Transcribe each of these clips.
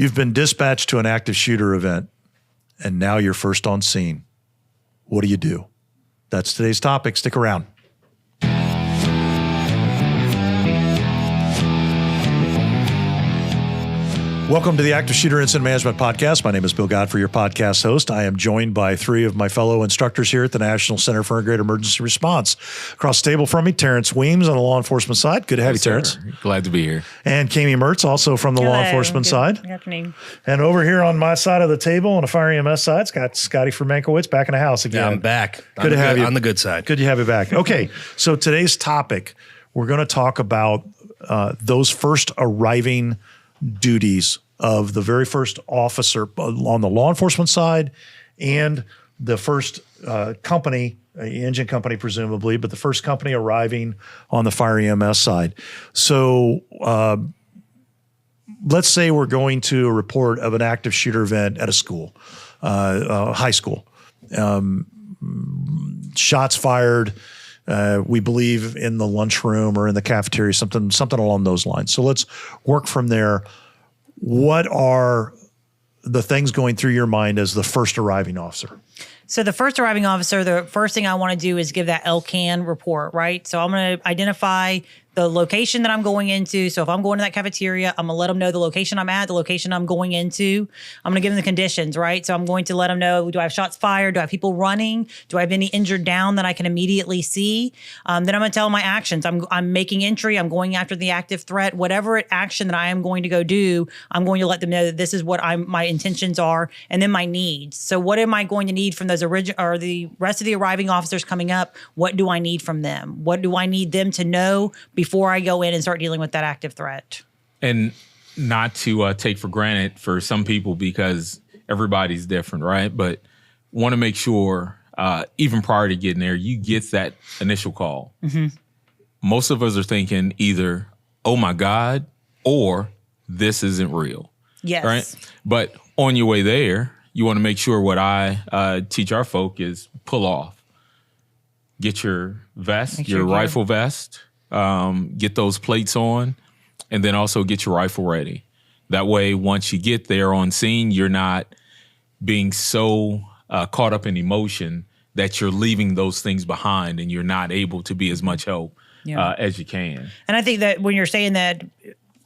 You've been dispatched to an active shooter event, and now you're first on scene. What do? That's today's topic. Stick around. Welcome to the Active Shooter Incident Management Podcast. My name is Bill Godfrey, your podcast host. I am joined by three of my fellow instructors here at the National Center for Integrated Emergency Response. Across the table from me, Terrence Weems on the law enforcement side. Good to have you, Terrence. Glad to be here. And Kami Mertz, also from the law enforcement side. Good afternoon. And over here on my side of the table on the Fire EMS side, it's got Scotty Fermankowitz back in the house again. Yeah, I'm back. Good to have you. On the good side. Good to have you back. Okay, so today's topic, we're going to talk about those first arriving duties of the very first officer on the law enforcement side and the first company, engine company presumably, but the first company arriving on the Fire EMS side. So let's say we're going to a report of an active shooter event at a school, high school. Shots fired, we believe in the lunchroom or in the cafeteria, something along those lines. So let's work from there. What are the things going through your mind as the first arriving officer? So the first arriving officer, the first thing I want to do is give that LCAN report, right? So I'm going to identify the location that I'm going into. So if I'm going to that cafeteria, I'm going to let them know the location I'm at, the location I'm going into. I'm going to give them the conditions, right? So I'm going to let them know, do I have shots fired? Do I have people running? Do I have any injured down that I can immediately see? Then I'm going to tell them my actions. I'm making entry. I'm going after the active threat. Whatever action that I am going to go do, I'm going to let them know that this is what my intentions are, and then my needs. So what am I going to need from those the rest of the arriving officers coming up? What do I need from them? What do I need them to know before I go in and start dealing with that active threat? And not to take for granted for some people, because everybody's different, right? But want to make sure, even prior to getting there, you get that initial call. Mm-hmm. Most of us are thinking either, oh my God, or this isn't real. Yes. Right? But on your way there, you want to make sure what I teach our folk is pull off. Get your vest, your rifle vest. Get those plates on, and then also get your rifle ready. That way, once you get there on scene, you're not being so caught up in emotion that you're leaving those things behind and you're not able to be as much help as you can. And I think that when you're saying that,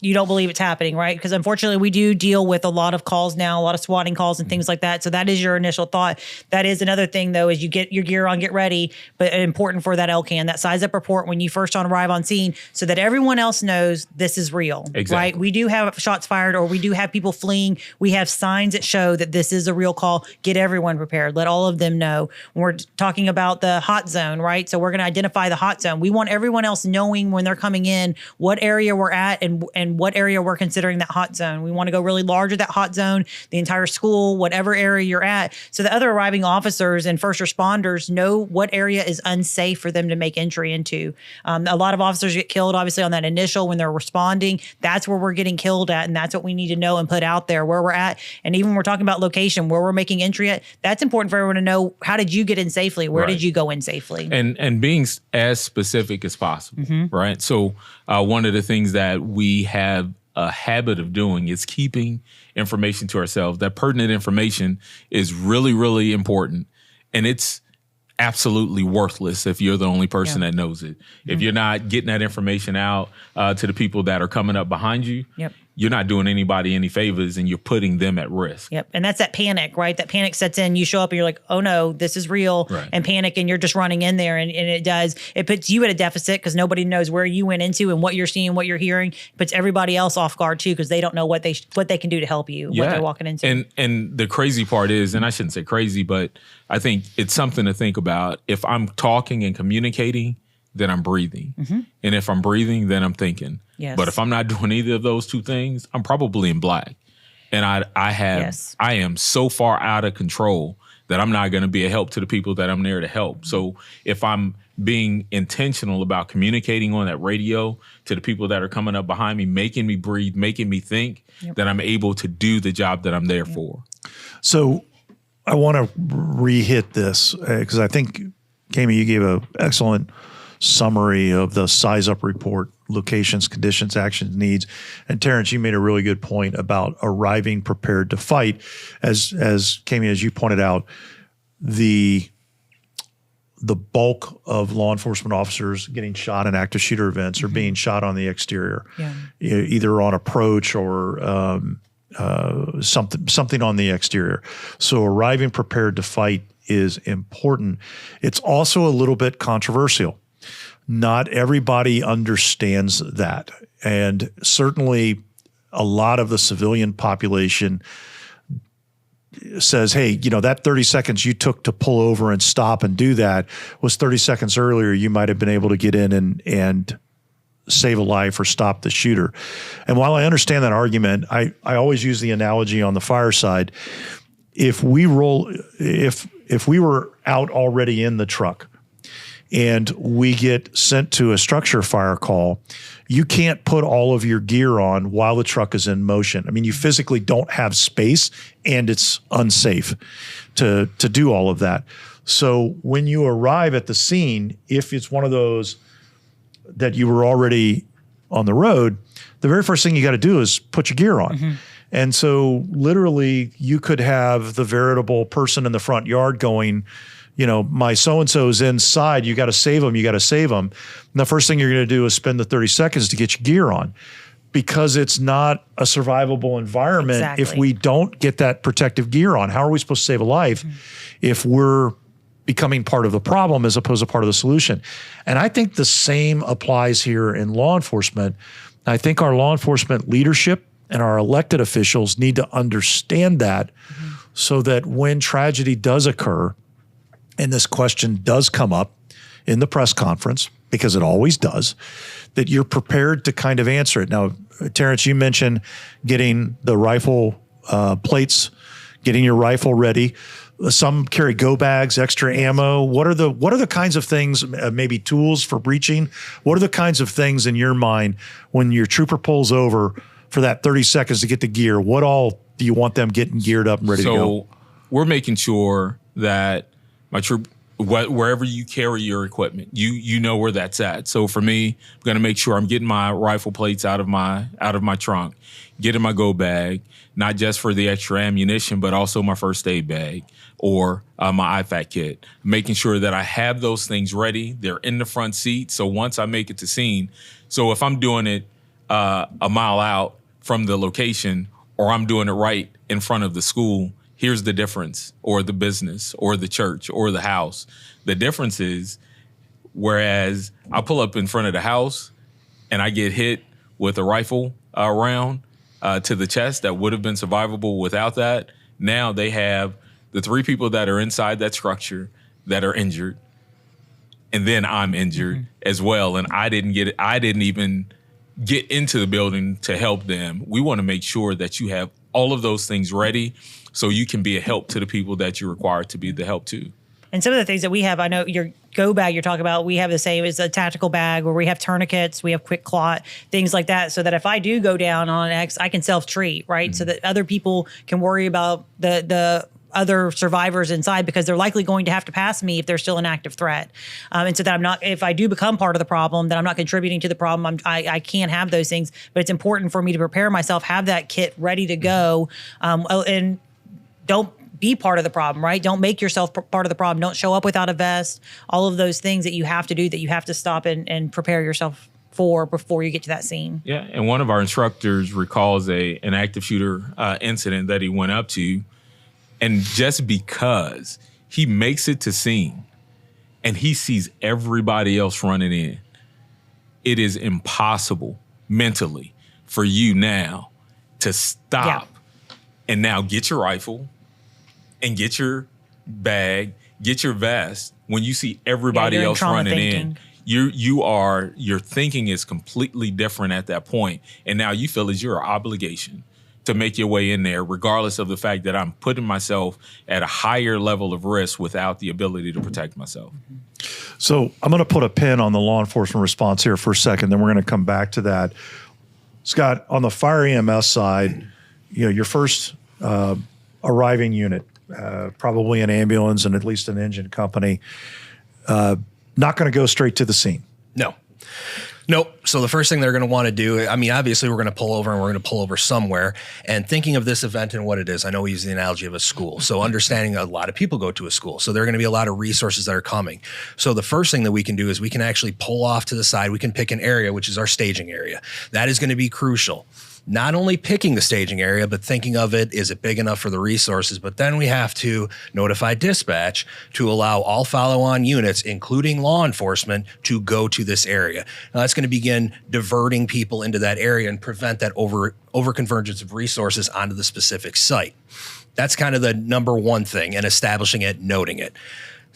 you don't believe it's happening, right? Because unfortunately, we do deal with a lot of calls now, a lot of swatting calls and things like that. So that is your initial thought. That is another thing, though, is you get your gear on, get ready, but important for that LCAN, that size up report when you first arrive on scene, so that everyone else knows this is real, exactly. Right? We do have shots fired, or we do have people fleeing. We have signs that show that this is a real call. Get everyone prepared. Let all of them know. When we're talking about the hot zone, right? So we're going to identify the hot zone. We want everyone else knowing when they're coming in what area we're at and what area we're considering that hot zone. We want to go really large at that hot zone, the entire school, whatever area you're at, so the other arriving officers and first responders know what area is unsafe for them to make entry into. A lot of officers get killed, obviously, on that initial when they're responding. That's where we're getting killed at, and that's what we need to know and put out there, where we're at. And even when we're talking about location, where we're making entry at, that's important for everyone to know. How did you get in safely? Where did you go in safely? And being as specific as possible, right? So one of the things that we have a habit of doing is keeping information to ourselves. That pertinent information is really, really important. And it's absolutely worthless if you're the only person that knows it. If you're not getting that information out to the people that are coming up behind you, you're not doing anybody any favors, and you're putting them at risk. Yep. And that's that panic, right? That panic sets in. You show up and you're like, oh no, this is real, and panic, and you're just running in there. And it puts you at a deficit because nobody knows where you went into and what you're seeing, what you're hearing. It puts everybody else off guard too, because they don't know what they can do to help you, what they're walking into. And the crazy part is, and I shouldn't say crazy, but I think it's something to think about. If I'm talking and communicating, then I'm breathing. And if I'm breathing, then I'm thinking. Yes. But if I'm not doing either of those two things, I'm probably in black. And I am so far out of control that I'm not going to be a help to the people that I'm there to help. So if I'm being intentional about communicating on that radio to the people that are coming up behind me, making me breathe, making me think, then I'm able to do the job that I'm there for. So I want to re-hit this because I think, Kami, you gave an excellent summary of the size up report, locations, conditions, actions, needs. And Terrence, you made a really good point about arriving prepared to fight. As Kami, as you pointed out, the bulk of law enforcement officers getting shot in active shooter events are being shot on the exterior, either on approach or something on the exterior. So arriving prepared to fight is important. It's also a little bit controversial. Not everybody understands that. And certainly a lot of the civilian population says, hey, that 30 seconds you took to pull over and stop and do that was 30 seconds earlier. You might have been able to get in and save a life or stop the shooter. And while I understand that argument, I always use the analogy on the fire side. If we were out already in the truck and we get sent to a structure fire call, you can't put all of your gear on while the truck is in motion. I mean, you physically don't have space, and it's unsafe to do all of that. So when you arrive at the scene, if it's one of those that you were already on the road, the very first thing you got to do is put your gear on. And so literally you could have the veritable person in the front yard going, my so-and-so's inside, you got to save them, you got to save them. And the first thing you're going to do is spend the 30 seconds to get your gear on, because it's not a survivable environment if we don't get that protective gear on. How are we supposed to save a life if we're becoming part of the problem as opposed to part of the solution? And I think the same applies here in law enforcement. I think our law enforcement leadership and our elected officials need to understand that so that when tragedy does occur, and this question does come up in the press conference, because it always does, that you're prepared to kind of answer it. Now, Terrence, you mentioned getting the rifle plates, getting your rifle ready. Some carry go bags, extra ammo. What are the kinds of things, maybe tools for breaching? What are the kinds of things in your mind when your trooper pulls over for that 30 seconds to get the gear? What all do you want them getting geared up and ready to go? So we're making sure that my troop, wherever you carry your equipment, you know where that's at. So for me, I'm going to make sure I'm getting my rifle plates out of my trunk, getting my go bag, not just for the extra ammunition, but also my first aid bag or my IFAK kit, making sure that I have those things ready. They're in the front seat. So once I make it to scene, so if I'm doing it a mile out from the location, or I'm doing it right in front of the school, here's the difference, or the business, or the church, or the house. The difference is, whereas I pull up in front of the house and I get hit with a rifle round to the chest that would have been survivable without that, now they have the 3 people that are inside that structure that are injured, and then I'm injured as well, and I didn't even get into the building to help them. We want to make sure that you have all of those things ready so you can be a help to the people that you're required to be the help to. And some of the things that we have, I know your go bag you're talking about, we have the same as a tactical bag where we have tourniquets, we have quick clot, things like that, so that if I do go down on X, I can self-treat, right? So that other people can worry about the other survivors inside, because they're likely going to have to pass me if they're still an active threat. And so that I'm not, if I do become part of the problem, that I'm not contributing to the problem. I can't have those things, but it's important for me to prepare myself, have that kit ready to go, and don't be part of the problem, right? Don't make yourself part of the problem. Don't show up without a vest. All of those things that you have to do, that you have to stop and prepare yourself for before you get to that scene. Yeah, and one of our instructors recalls an active shooter incident that he went up to, and just because he makes it to scene and he sees everybody else running in, it is impossible mentally for you now to stop and now get your rifle and get your bag, get your vest when you see everybody else running in. Your thinking is completely different at that point. And now you feel it's your obligation to make your way in there, regardless of the fact that I'm putting myself at a higher level of risk without the ability to protect myself. So I'm going to put a pin on the law enforcement response here for a second, then we're going to come back to that. Scott, on the fire EMS side, your first arriving unit, probably an ambulance and at least an engine company, not going to go straight to the scene. No. Nope. So the first thing they're going to want to do, I mean, obviously we're going to pull over and we're going to pull over somewhere. And thinking of this event and what it is, I know we use the analogy of a school. So understanding a lot of people go to a school. So there are going to be a lot of resources that are coming. So the first thing that we can do is we can actually pull off to the side. We can pick an area, which is our staging area. That is going to be crucial. Not only picking the staging area, but thinking of it, is it big enough for the resources? But then we have to notify dispatch to allow all follow-on units, including law enforcement, to go to this area. Now that's going to begin diverting people into that area and prevent that overconvergence of resources onto the specific site. That's kind of the number one thing, and establishing it, noting it.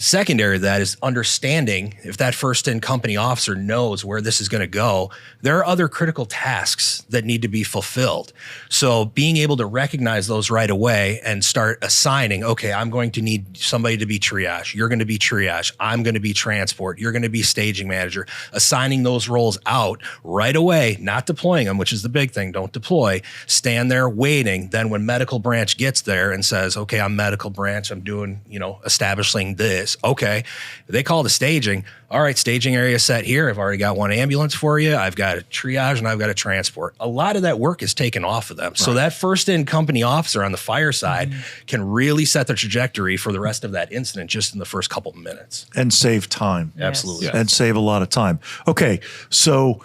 Secondary to that is understanding, if that first in company officer knows where this is going to go, there are other critical tasks that need to be fulfilled. So being able to recognize those right away and start assigning, okay, I'm going to need somebody to be triage. You're going to be triage. I'm going to be transport. You're going to be staging manager. Assigning those roles out right away, not deploying them, which is the big thing. Don't deploy. Stand there waiting. Then when medical branch gets there and says, okay, I'm medical branch, I'm doing, establishing this. Okay. They call the staging. All right, staging area set here. I've already got one ambulance for you. I've got a triage and I've got a transport. A lot of that work is taken off of them. Right. So that first in company officer on the fire side can really set the trajectory for the rest of that incident just in the first couple of minutes. And save time. Yes. Absolutely. Yes. And save a lot of time. Okay. So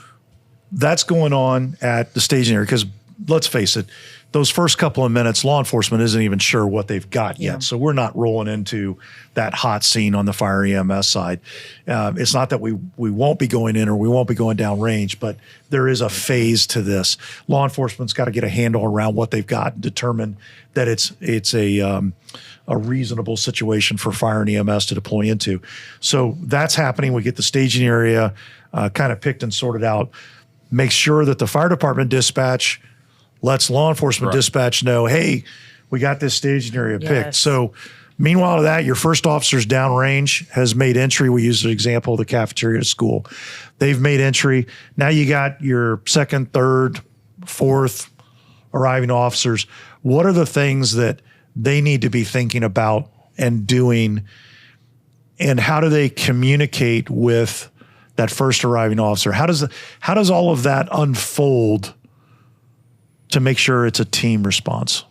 that's going on at the staging area because let's face it, those first couple of minutes, law enforcement isn't even sure what they've got yet. So we're not rolling into that hot scene on the fire EMS side. It's not that we won't be going in or we won't be going down range, but there is a phase to this. Law enforcement's got to get a handle around what they've got and determine that it's a reasonable situation for fire and EMS to deploy into. So that's happening. We get the staging area kind of picked and sorted out. Make sure that the fire department dispatch lets law enforcement dispatch know, hey, we got this staging area picked. So meanwhile to that, your first officer's downrange has made entry. We use the example of the cafeteria at school. They've made entry. Now you got your second, third, fourth arriving officers. What are the things that they need to be thinking about and doing, and how do they communicate with that first arriving officer? How does all of that unfold to make sure it's a team response?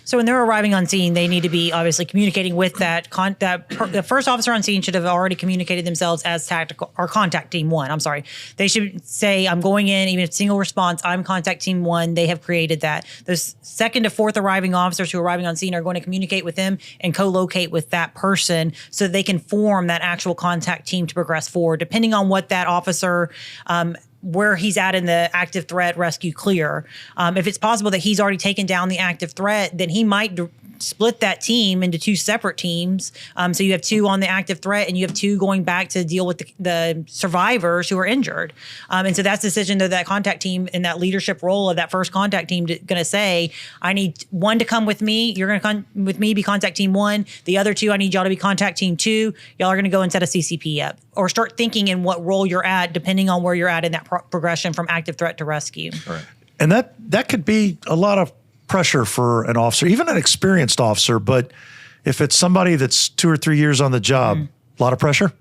So when they're arriving on scene, they need to be obviously communicating with the first officer on scene should have already communicated themselves as tactical or contact team one. I'm sorry. They should say, I'm going in, even if it's single response, I'm contact team one. They have created that. Those second to fourth arriving officers who are arriving on scene are going to communicate with them and co-locate with that person so that they can form that actual contact team to progress forward, depending on what that officer, where he's at in the active threat rescue clear. If it's possible that he's already taken down the active threat, then he might split that team into two separate teams. So you have two on the active threat and you have two going back to deal with the survivors who are injured. And so that's the decision that that contact team in that leadership role of that first contact team going to say, I need one to come with me. You're going to come with me, be contact team one. The other two, I need y'all to be contact team two. Y'all are going to go and set a CCP up, or start thinking in what role you're at, depending on where you're at in that progression from active threat to rescue. Right. And that could be a lot of pressure for an officer, even an experienced officer. But if it's somebody that's 2 or 3 years on the job, a lot of pressure.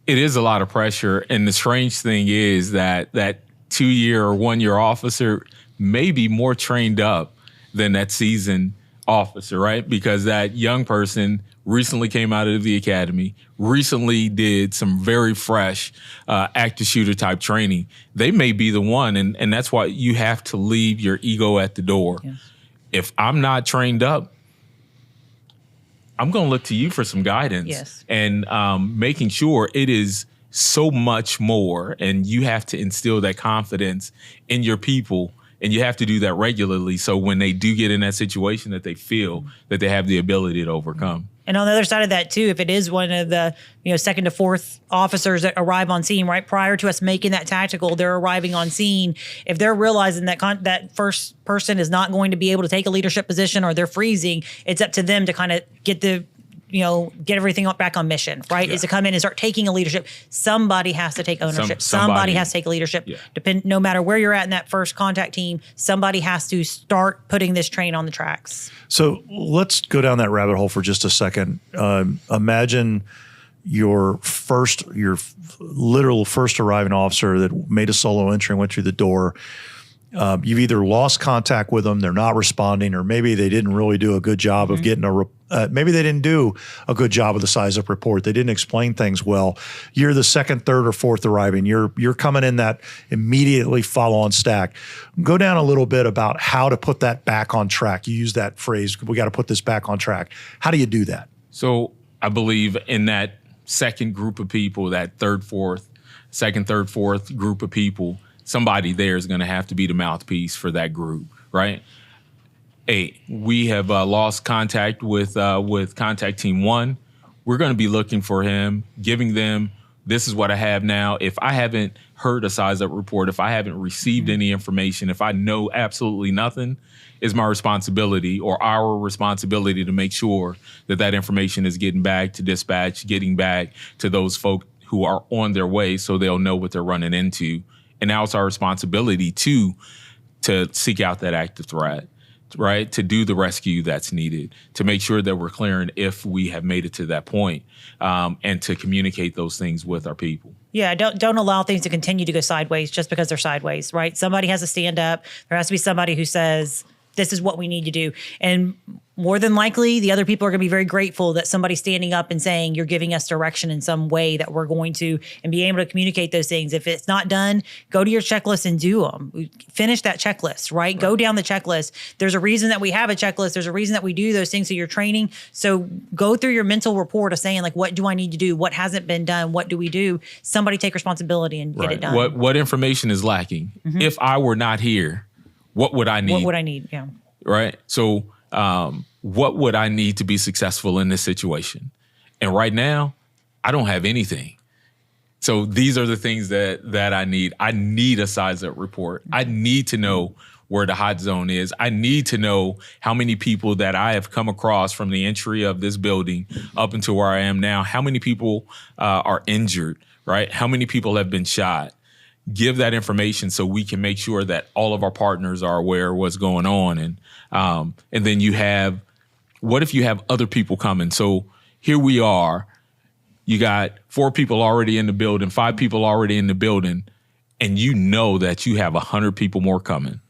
It is a lot of pressure. And the strange thing is that 2-year or 1-year officer may be more trained up than that seasoned officer, right? Because that young person recently came out of the academy, recently did some very fresh active shooter type training. They may be the one. And that's why you have to leave your ego at the door. Yes. If I'm not trained up, I'm going to look to you for some guidance. Yes. And making sure it is so much more. And you have to instill that confidence in your people. And you have to do that regularly. So when they do get in that situation, that they feel that they have the ability to overcome. And on the other side of that too, if it is one of the second to fourth officers that arrive on scene right prior to us making that tactical, they're arriving on scene. If they're realizing that that first person is not going to be able to take a leadership position or they're freezing, it's up to them to kind of get get everything back on mission, right? Yeah. Is to come in and start taking a leadership. Somebody has to take ownership. Somebody has to take leadership. Yeah. No matter where you're at in that first contact team, somebody has to start putting this train on the tracks. So let's go down that rabbit hole for just a second. Imagine your literal first arriving officer that made a solo entry and went through the door, you've either lost contact with them, they're not responding, or maybe they didn't really do a good job of getting maybe they didn't do a good job of the size up report. They didn't explain things well. You're the second, third, or fourth arriving. You're coming in that immediately follow on stack. Go down a little bit about how to put that back on track. You use that phrase, we got to put this back on track. How do you do that? So I believe in that second group of people, that second, third, fourth group of people, somebody there is going to have to be the mouthpiece for that group, right? Hey, we have lost contact with contact team 1. We're going to be looking for him, giving them, this is what I have now. If I haven't heard a size up report, if I haven't received any information, if I know absolutely nothing, it's my responsibility or our responsibility to make sure that that information is getting back to dispatch, getting back to those folk who are on their way so they'll know what they're running into. And now it's our responsibility to seek out that active threat, right? To do the rescue that's needed, to make sure that we're clearing if we have made it to that point, and to communicate those things with our people. Yeah, don't allow things to continue to go sideways just because they're sideways, right? Somebody has to stand up. There has to be somebody who says, this is what we need to do. And more than likely, the other people are going to be very grateful that somebody's standing up and saying, you're giving us direction in some way that we're going to, and be able to communicate those things. If it's not done, go to your checklist and do them. Finish that checklist, right? Go down the checklist. There's a reason that we have a checklist. There's a reason that we do those things. So you're training. So go through your mental report of saying, like, what do I need to do? What hasn't been done? What do we do? Somebody take responsibility and get it done. What information is lacking? If I were not here, what would I need? What would I need? Yeah. Right. So what would I need to be successful in this situation? And right now, I don't have anything. So these are the things that I need. I need a size up report. I need to know where the hot zone is. I need to know how many people that I have come across from the entry of this building up until where I am now. How many people are injured, right? How many people have been shot? Give that information so we can make sure that all of our partners are aware of what's going on. And then you have, what if you have other people coming? So here we are, you got 4 people already in the building, 5 people already in the building, and you know that you have 100 people more coming.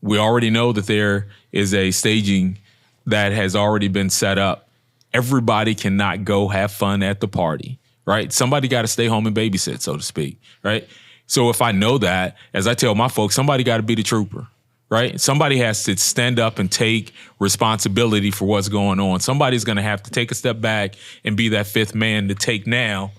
We already know that there is a staging that has already been set up. Everybody cannot go have fun at the party, right? Somebody got to stay home and babysit, so to speak, right? So if I know that, as I tell my folks, somebody got to be the trooper, right? Somebody has to stand up and take responsibility for what's going on. Somebody's going to have to take a step back and be that fifth man to take now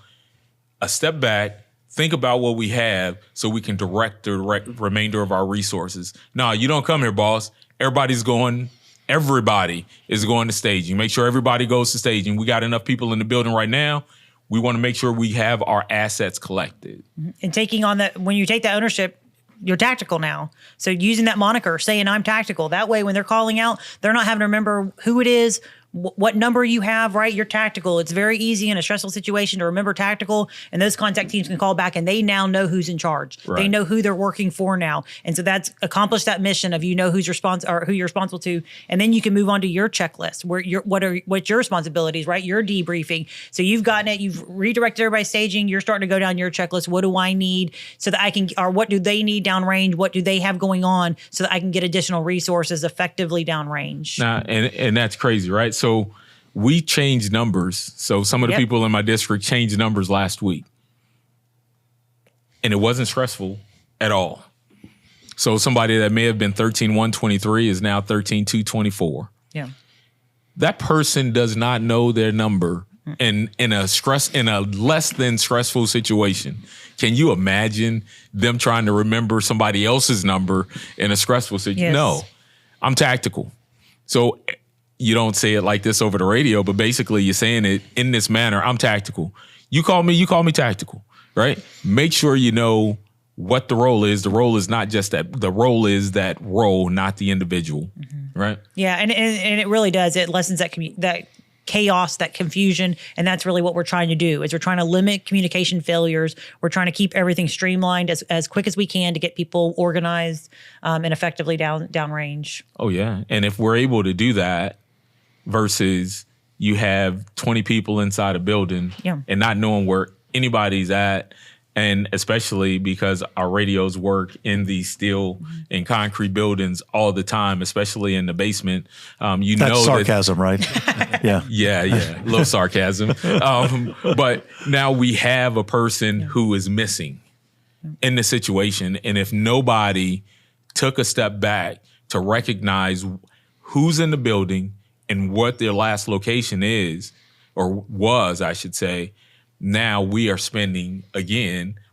a step back, think about what we have so we can direct the remainder of our resources. No, you don't come here, boss. Everybody is going to staging. Make sure everybody goes to staging. We got enough people in the building right now. We want to make sure we have our assets collected. And taking on that, when you take that ownership, you're tactical now. So using that moniker, saying I'm tactical. That way, when they're calling out, they're not having to remember who it is, what number you have, right? You're tactical. It's very easy in a stressful situation to remember tactical, and those contact teams can call back and they now know who's in charge. Right. They know who they're working for now. And so that's accomplished that mission of, you know, who's who you're responsible to. And then you can move on to your checklist where what's your responsibilities, right? You're debriefing. So you've gotten it, you've redirected everybody staging, you're starting to go down your checklist. What do I need so that I can, or what do they need downrange? What do they have going on so that I can get additional resources effectively downrange? Now, and that's crazy, right? So we changed numbers. So some of the people in my district changed numbers last week. And it wasn't stressful at all. So somebody that may have been 13,123 is now 13,224. Yeah. That person does not know their number in a less than stressful situation. Can you imagine them trying to remember somebody else's number in a stressful situation? Yes. No, I'm tactical. So you don't say it like this over the radio, but basically you're saying it in this manner. I'm tactical. You call me tactical, right? Make sure you know what the role is. The role is not just that. The role is that role, not the individual, right? Yeah, and it really does. It lessens that chaos, that confusion, and that's really what we're trying to do. Is we're trying to limit communication failures. We're trying to keep everything streamlined as quick as we can to get people organized and effectively downrange. Oh yeah, and if we're able to do that, versus you have 20 people inside a building and not knowing where anybody's at. And especially because our radios work in these steel and concrete buildings all the time, especially in the basement. That's sarcasm, right? Yeah. Yeah. A little sarcasm. But now we have a person who is missing in the situation. And if nobody took a step back to recognize who's in the building and what their last location is, or was, I should say, now we are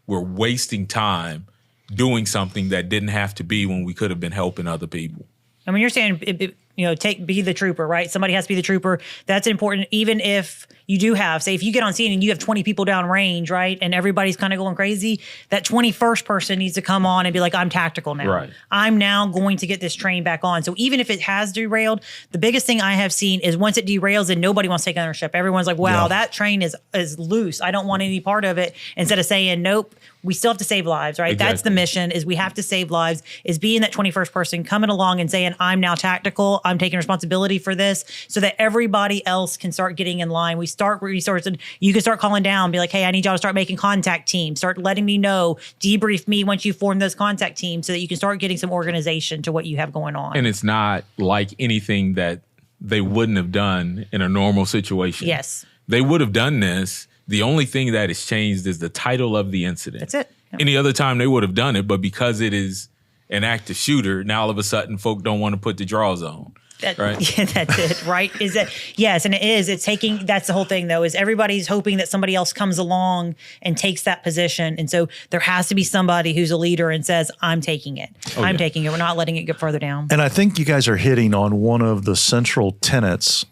we're wasting time doing something that didn't have to be when we could have been helping other people. I mean, you're saying, be the trooper, right? Somebody has to be the trooper. That's important. Even if you do have, say, if you get on scene and you have 20 people down range, right? And everybody's kind of going crazy, that 21st person needs to come on and be like, I'm tactical now. Right. I'm now going to get this train back on. So even if it has derailed, the biggest thing I have seen is once it derails and nobody wants to take ownership, everyone's like, wow, that train is loose. I don't want any part of it. Instead of saying, nope, we still have to save lives, right? Exactly. That's the mission, is we have to save lives, is being that 21st person coming along and saying, I'm now tactical. I'm taking responsibility for this, so that everybody else can start getting in line. We start resourcing. You can start calling down, be like, hey, I need y'all to start making contact teams. Start letting me know, debrief me once you form those contact teams, so that you can start getting some organization to what you have going on. And it's not like anything that they wouldn't have done in a normal situation. Yes. They would have done this. The only thing that has changed is the title of the incident. That's it. Yep. Any other time they would have done it, but because it is an active shooter, now all of a sudden folk don't want to put the draws on. Right? Yeah, that's it, right? Is that, yes, and it is. It's taking, that's the whole thing, though, is everybody's hoping that somebody else comes along and takes that position. And so there has to be somebody who's a leader and says, I'm taking it. I'm taking it. We're not letting it get further down. And I think you guys are hitting on one of the central tenets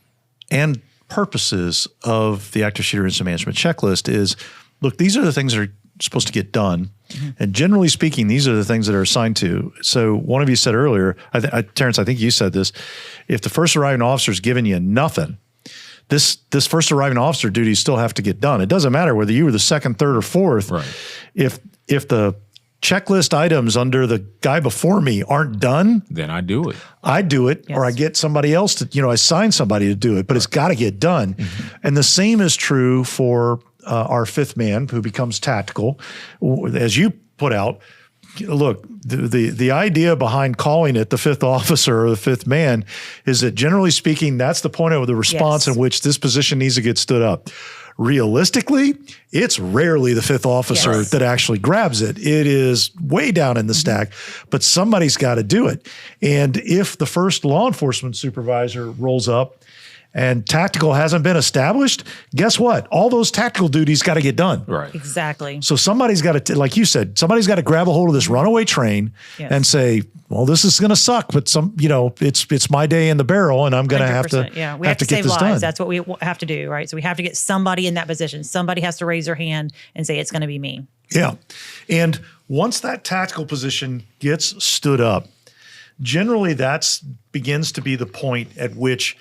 and purposes of the active shooter incident management checklist is, look, these are the things that are supposed to get done. And generally speaking, these are the things that are assigned to. So one of you said earlier, Terrence, I think you said this, if the first arriving officer is giving you nothing, this first arriving officer duties still have to get done. It doesn't matter whether you were the second, third, or fourth. Right. If the checklist items under the guy before me aren't done, then I do it. I do it, or I get somebody else to, I assign somebody to do it, but it's got to get done. And the same is true for our fifth man who becomes tactical. As you put out, look, the idea behind calling it the fifth officer or the fifth man is that generally speaking, that's the point of the response in which this position needs to get stood up. Realistically, it's rarely the fifth officer that actually grabs it. It is way down in the stack, but somebody's got to do it. And if the first law enforcement supervisor rolls up and tactical hasn't been established, guess what? All those tactical duties got to get done. Right. Exactly. So somebody's got to, like you said, somebody's got to grab a hold of this runaway train and say, well, this is going to suck, but it's my day in the barrel, and I'm going to have to we have to get save this lives. done. That's what we have to do, right? So we have to get somebody in that position. Somebody has to raise their hand and say, it's going to be me. Yeah. And once that tactical position gets stood up, generally that begins to be the point at which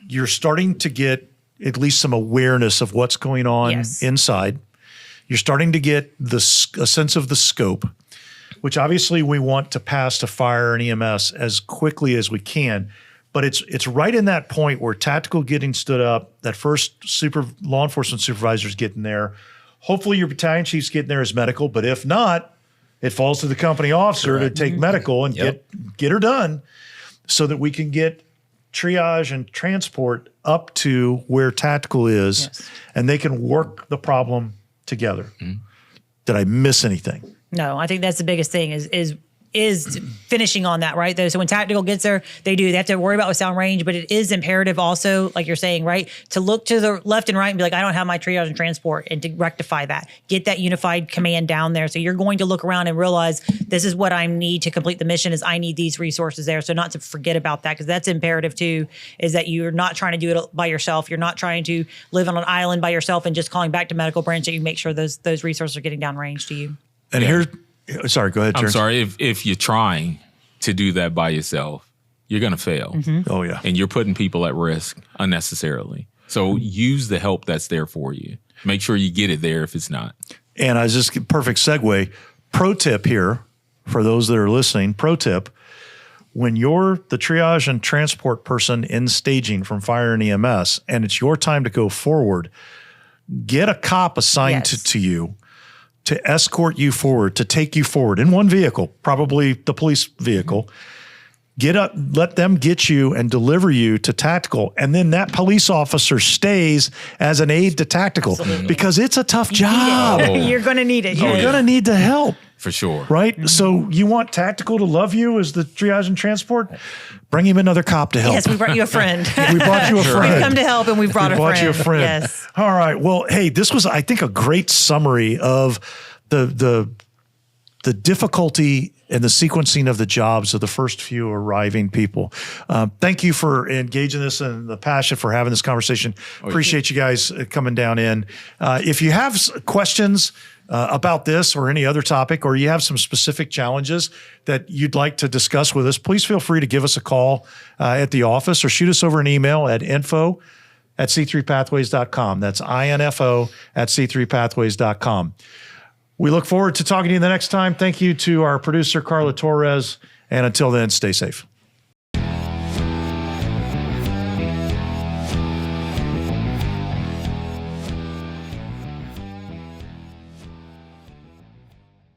you're starting to get at least some awareness of what's going on inside. You're starting to get a sense of the scope, which obviously we want to pass to fire and EMS as quickly as we can. But it's right in that point where tactical getting stood up, that first law enforcement supervisor's getting there. Hopefully your battalion chief's getting there as medical, but if not, it falls to the company officer to take medical and get her done so that we can get triage and transport up to where tactical is, and they can work the problem together. Did I miss anything? No, I think that's the biggest thing is finishing on that, right? So when tactical gets there, they have to worry about with sound range, but it is imperative also, like you're saying, right, to look to the left and right and be like, I don't have my triage and transport, and to rectify that, get that unified command down there. So you're going to look around and realize this is what I need to complete the mission, is I need these resources there. So not to forget about that, because that's imperative too, is that you're not trying to do it by yourself. You're not trying to live on an island by yourself and just calling back to medical branch, that you make sure those resources are getting down range to you. And here's, sorry, go ahead, I'm Terrence. sorry. If you're trying to do that by yourself, you're going to fail. Oh, yeah. And you're putting people at risk unnecessarily. So use the help that's there for you. Make sure you get it there if it's not. And I just, perfect segue. Pro tip here for those that are listening, pro tip. when you're the triage and transport person in staging from fire and EMS, and it's your time to go forward, get a cop assigned Yes. to you to escort you forward, to take you forward in one vehicle, probably the police vehicle. Get up, let them get you and deliver you to tactical. And then that police officer stays as an aide to tactical Absolutely. because it's a tough job. Oh. You're going to need it. You're Yes. going to need the help. For sure. Right? So you want tactical to love you as the triage and transport? Bring him another cop to help. Yes, we brought you a friend. We brought you a friend. We've come to help, and we've brought We a brought friend. you a friend. Yes. All right. Well, hey, this was, I think, a great summary of the difficulty and the sequencing of the jobs of the first few arriving people. Thank you for engaging this and the passion for having this conversation. Appreciate you guys coming down in. If you have questions about this or any other topic, or you have some specific challenges that you'd like to discuss with us, please feel free to give us a call at the office or shoot us over an email at info@c3pathways.com. That's info@c3pathways.com. We look forward to talking to you the next time. Thank you to our producer, Carla Torres. And until then, stay safe.